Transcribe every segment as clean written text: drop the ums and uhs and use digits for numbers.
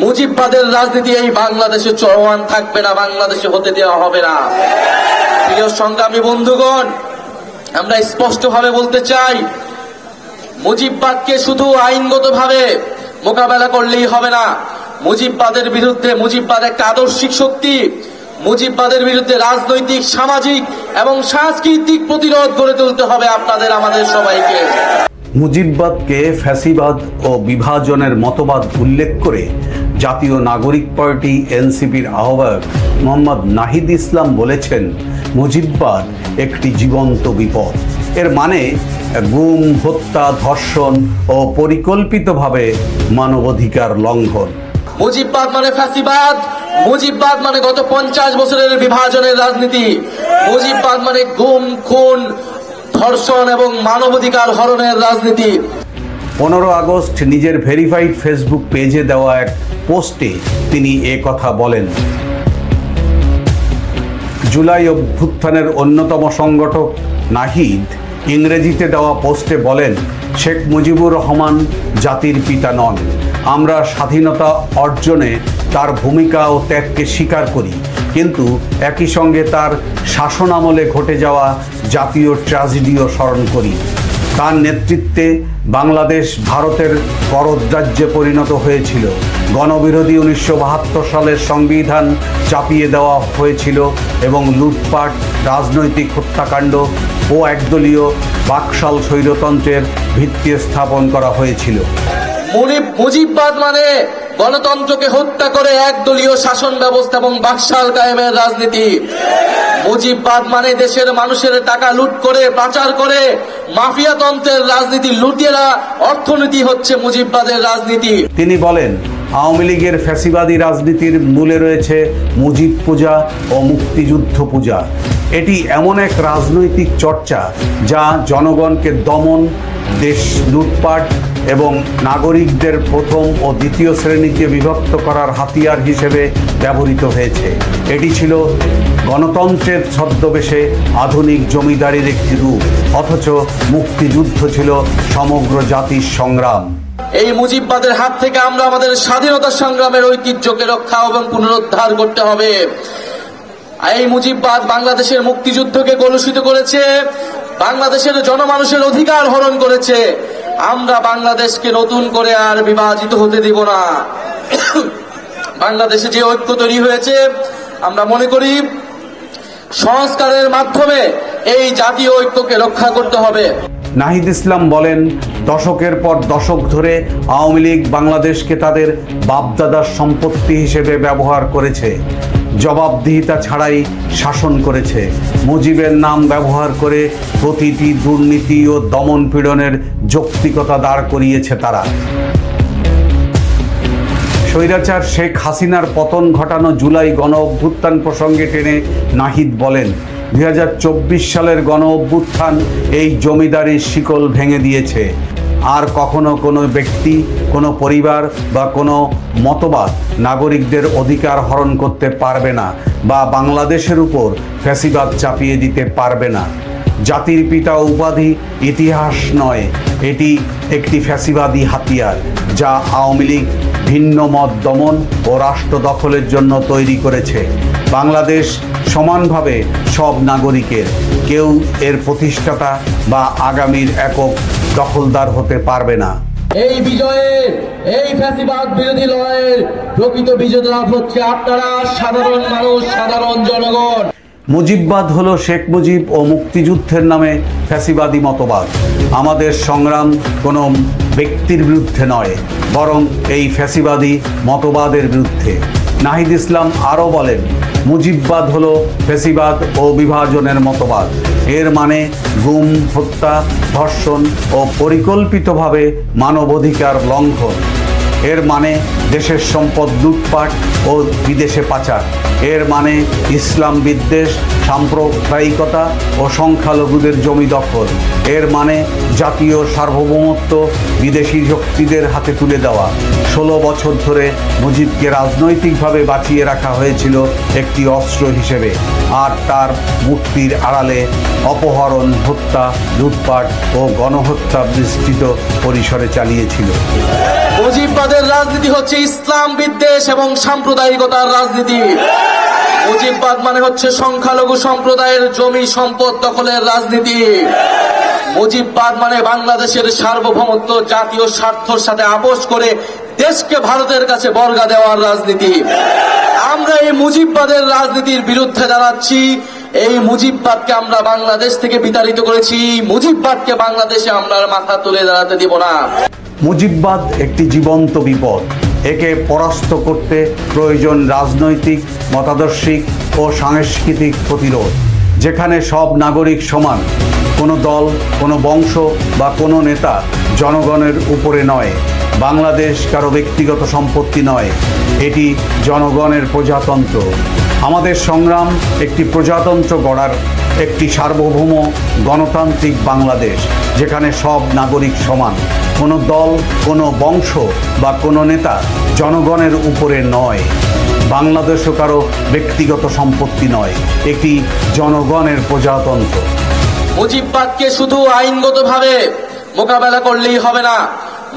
মুজিববাদের রাজনীতি এই বাংলাদেশে চলমান থাকবে না, বাংলাদেশে হতে দেওয়া হবে না। প্রিয় সংগ্রামী বন্ধুগণ, আমরা স্পষ্টভাবে বলতে চাই, মুজিববাদকে শুধু আইনগতভাবে মোকাবেলা করলেই হবে না। মুজিববাদের বিরুদ্ধে, মুজিববাদ একটা আদর্শিক শক্তি, মুজিববাদের বিরুদ্ধে রাজনৈতিক, সামাজিক এবং সাংস্কৃতিক প্রতিরোধ গড়ে তুলতে হবে আপনাদের, আমাদের সবাইকে। মুজিববাদকে ফ্যাসিবাদ ও বিভাজনের মতবাদ উল্লেখ করে জাতীয় নাগরিক পার্টি এনসিপির আহ্বায়ক মোহাম্মদ নাহিদ ইসলাম বলেছেন, মুজিববাদ একটি জীবন্ত বিপদ। এর মানে গুম, হত্যা, ধর্ষণ ও পরিকল্পিতভাবে মানবাধিকার লঙ্ঘন। মুজিববাদ মানে ফ্যাসিবাদ, মুজিববাদ মানে গত 50 বছরের বিভাজনের রাজনীতি, মুজিববাদ মানে গুম, খুন, ধর্ষণ এবং মানবাধিকার হরণের রাজনীতি। 15 আগস্ট নিজের ভেরিফাইড ফেসবুক পেজে দেওয়া এক পোস্টে তিনি কথা বলেন। জুলাই অভ্যুত্থানের অন্যতম সংগঠক নাহিদ ইংরেজিতে দেওয়া পোস্টে বলেন, শেখ মুজিবুর রহমান জাতির পিতা নন। আমরা স্বাধীনতা অর্জনে তার ভূমিকা ও ত্যাগকে স্বীকার করি, কিন্তু একই সঙ্গে তার শাসনামলে ঘটে যাওয়া জাতীয় ট্র্যাজেডিও স্মরণ করি। তার নেতৃত্বে বাংলাদেশ ভারতের কররাজ্যে পরিণত হয়েছিল। গণবিরোধী 1972 সালের সংবিধান চাপিয়ে দেওয়া হয়েছিল এবং লুটপাট, রাজনৈতিক হত্যাকাণ্ড ও একদলীয় বাকশাল স্বৈরতন্ত্রের ভিত্তি স্থাপন করা হয়েছিল। মুজিববাদ মানে গণতন্ত্রকে হত্যা করে একদলীয় শাসন ব্যবস্থা এবং বাকশাল কায়েমের রাজনীতি। মুজিববাদ মানে দেশের মানুষের টাকা লুট করে, পাচার করে মাফিয়াতন্ত্রের রাজনীতি, লুটেরা অর্থনীতি হচ্ছে মুজিববাদের রাজনীতি। তিনি বলেন, আওয়ামী লীগের ফ্যাসিবাদী রাজনীতির মূলে রয়েছে মুজিব পূজা ও মুক্তিযুদ্ধ পূজা। এটি এমন এক রাজনৈতিক চর্চা যা জনগণকে দমন, দেশ লুটপাট এবং নাগরিকদের প্রথম ও দ্বিতীয় শ্রেণীতে বিভক্ত করার হাতিয়ার হিসেবে ব্যবহৃত হয়েছে। এটি ছিল গণতন্ত্রের ছদ্মবেশে আধুনিক জমিদারির একটি রূপ, অথচ মুক্তিযুদ্ধ ছিল সমগ্র জাতির সংগ্রাম। এই মুজিববাদের হাত থেকে আমরা আমাদের স্বাধীনতা সংগ্রামের ঐতিহ্যকে রক্ষা এবং পুনরুদ্ধার করতে হবে। এই মুজিববাদ বাংলাদেশের মুক্তিযুদ্ধকে কলুষিত করেছে, বাংলাদেশের জনমানুষের অধিকার হরণ করেছে। আমরা বাংলাদেশকে নতুন করে আর বিভাজিত হতে দিব না। বাংলাদেশে যে ঐক্য তৈরি হয়েছে, আমরা মনে করি সংস্কারের মাধ্যমে এই জাতীয় ঐক্যকে রক্ষা করতে হবে। নাহিদ ইসলাম বলেন, দশকের পর দশক ধরে আওয়ামী লীগ বাংলাদেশকে তাদের বাপদাদার সম্পত্তি হিসেবে ব্যবহার করেছে, জবাবদিহিতা ছাড়াই শাসন করেছে। মুজিবের নাম ব্যবহার করে প্রতিটি দুর্নীতি ও দমন পীড়নের যৌক্তিকতা দাঁড় করিয়েছে তারা। স্বৈরাচার শেখ হাসিনার পতন ঘটানো জুলাই গণ অভ্যুত্থান প্রসঙ্গে টেনে নাহিদ বলেন, 2024 সালের গণ অভ্যুত্থান এই জমিদারির শিকল ভেঙে দিয়েছে। আর কখনো কোনো ব্যক্তি, কোনো পরিবার বা কোনো মতবাদ নাগরিকদের অধিকার হরণ করতে পারবে না বা বাংলাদেশের উপর ফ্যাসিবাদ চাপিয়ে দিতে পারবে না। জাতির পিতা উপাধি ইতিহাস নয়, এটি একটি ফ্যাসিবাদী হাতিয়ার যা আওয়ামী লীগ ভিন্ন মত দমন ও রাষ্ট্র দখলের জন্য তৈরি করেছে। বাংলাদেশ সমানভাবে সব নাগরিকের, কেউ এর প্রতিষ্ঠাতা বা আগামীর একক দখলদার হতে পারবে না। এই বিজয়ের, এই ফ্যাসিবাদ বিরোধী লড়াইয়ের প্রকৃত বিজেতা হচ্ছে আপনারা, সাধারণ মানুষ, সাধারণ জনগণ। মুজিববাদ হলো শেখ মুজিব ও মুক্তিযুদ্ধের নামে ফ্যাসিবাদী মতবাদ। আমাদের সংগ্রাম কোনো ব্যক্তির বিরুদ্ধে নয়, বরং এই ফ্যাসিবাদী মতবাদের বিরুদ্ধে। নাহিদ ইসলাম আরও বলেন, মুজিববাদ হলো ফ্যাসিবাদ ও বিভাজনের মতবাদ। এর মানে গুম, হত্যা, ধর্ষণ ও পরিকল্পিতভাবে মানবাধিকার লঙ্ঘন। এর মানে দেশের সম্পদ লুটপাট ও বিদেশে পাচার। এর মানে ইসলাম বিদ্বেষ, সাম্প্রদায়িকতা ও সংখ্যালঘুদের জমি দখল। এর মানে জাতীয় সার্বভৌমত্ব বিদেশি শক্তিদের হাতে তুলে দেওয়া। 16 বছর ধরে মুজিবকে রাজনৈতিকভাবে বাঁচিয়ে রাখা হয়েছিল একটি অস্ত্র হিসেবে, আর তার মুক্তির আড়ালে অপহরণ, হত্যা, লুটপাট ও গণহত্যা বিস্তৃত পরিসরে চালিয়েছিল। মুজিববাদের রাজনীতি হচ্ছে ইসলাম বিদ্বেষ এবং সাম্প্রদায়িকতার রাজনীতি। মুজিববাদ মানে হচ্ছে সংখ্যালঘু সম্প্রদায়ের জমি সম্পদ দখলের রাজনীতি। মুজিববাদ মানে বাংলাদেশের সার্বভৌমত্ব জাতীয় স্বার্থের সাথে আপোষ করে দেশকে ভারতের কাছে বর্গা দেওয়ার রাজনীতি। আমরা এই মুজিববাদের রাজনীতির বিরুদ্ধে দাঁড়াচ্ছি। এই মুজিববাদকে আমরা বাংলাদেশ থেকে বিতাড়িত করেছি। মুজিববাদকে বাংলাদেশে আমরা মাথা তুলে দাঁড়াতে দিব না। মুজিববাদ একটি জীবন্ত বিপদ। একে পরাস্ত করতে প্রয়োজন রাজনৈতিক, মতাদর্শিক ও সাংস্কৃতিক প্রতিরোধ, যেখানে সব নাগরিক সমান। কোনো দল, কোনো বংশ বা কোনো নেতা জনগণের উপরে নয়। বাংলাদেশ কারো ব্যক্তিগত সম্পত্তি নয়, এটি জনগণের প্রজাতন্ত্র। আমাদের সংগ্রাম একটি প্রজাতন্ত্র গড়ার, একটি সার্বভৌম গণতান্ত্রিক বাংলাদেশ, যেখানে সব নাগরিক সমান। কোনো দল, কোনো বংশ বা কোনো নেতা জনগণের উপরে নয়। বাংলাদেশও কারো ব্যক্তিগত সম্পত্তি নয়, এটি জনগণের প্রজাতন্ত্র। মুজিববাদকে শুধু আইনগতভাবে মোকাবেলা করলেই হবে না।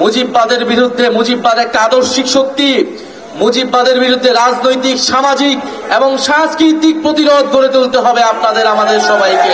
মুজিববাদের বিরুদ্ধে, মুজিববাদ একটা আদর্শিক শক্তি। মুজিববাদের বিরুদ্ধে রাজনৈতিক, সামাজিক এবং সাংস্কৃতিক প্রতিরোধ গড়ে তুলতে হবে আপনাদের, আমাদের সবাইকে।